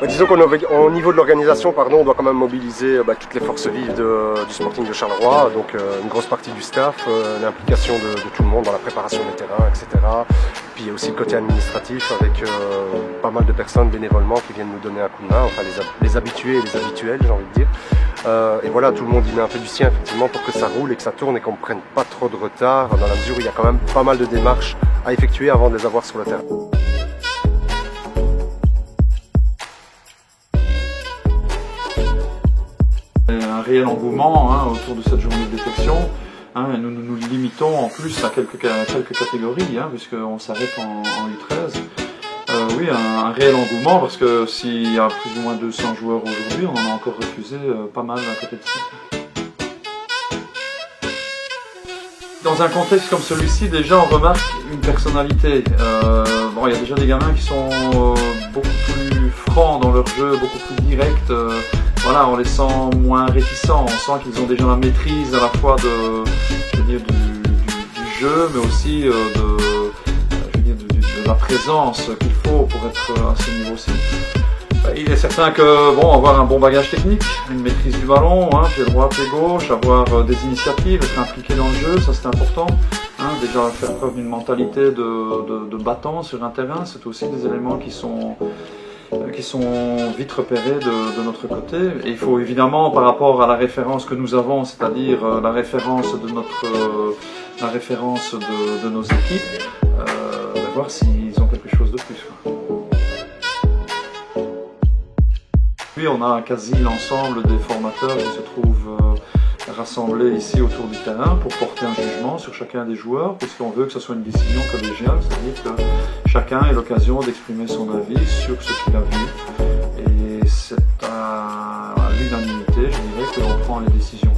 Disons qu'au niveau de l'organisation, on doit quand même mobiliser toutes les forces vives du Sporting de Charleroi, donc une grosse partie du staff, l'implication de tout le monde dans la préparation des terrains, etc. Puis il y a aussi le côté administratif avec pas mal de personnes bénévolement qui viennent nous donner un coup de main, enfin les habitués et les habituels, j'ai envie de dire. Et voilà, tout le monde y met un peu du sien effectivement pour que ça roule et que ça tourne et qu'on ne prenne pas trop de retard, dans la mesure où il y a quand même pas mal de démarches à effectuer avant de les avoir sur le terrain. Un réel engouement autour de cette journée de détection. Nous nous limitons en plus à quelques catégories, puisqu'on s'arrête en U13. Oui, un réel engouement, parce que s'il y a plus ou moins 200 joueurs aujourd'hui, on en a encore refusé pas mal à côté de ça. Dans un contexte comme celui-ci, déjà on remarque une personnalité. Il y a déjà des gamins qui sont beaucoup plus francs dans leur jeu, beaucoup plus directs. On les sent moins réticents, on sent qu'ils ont déjà la maîtrise à la fois du jeu, mais aussi de la présence qu'il faut pour être à ce niveau-ci. Il est certain que avoir un bon bagage technique, une maîtrise du ballon, pied droit, pied gauche, avoir des initiatives, être impliqué dans le jeu, ça c'est important. Déjà faire preuve d'une mentalité de battant sur un terrain, c'est aussi des éléments qui sont vite repérés de notre côté. Et il faut évidemment, par rapport à la référence que nous avons, c'est-à-dire la référence de nos équipes, voir s'ils ont quelque chose de plus. Puis on a quasi l'ensemble des formateurs qui se trouvent rassemblés ici autour du terrain pour porter un jugement sur chacun des joueurs, puisqu'on veut que ce soit une décision collégiale, c'est-à-dire que chacun ait l'occasion d'exprimer son avis sur ce qu'il a vu. Et c'est à l'unanimité, je dirais, que l'on prend les décisions.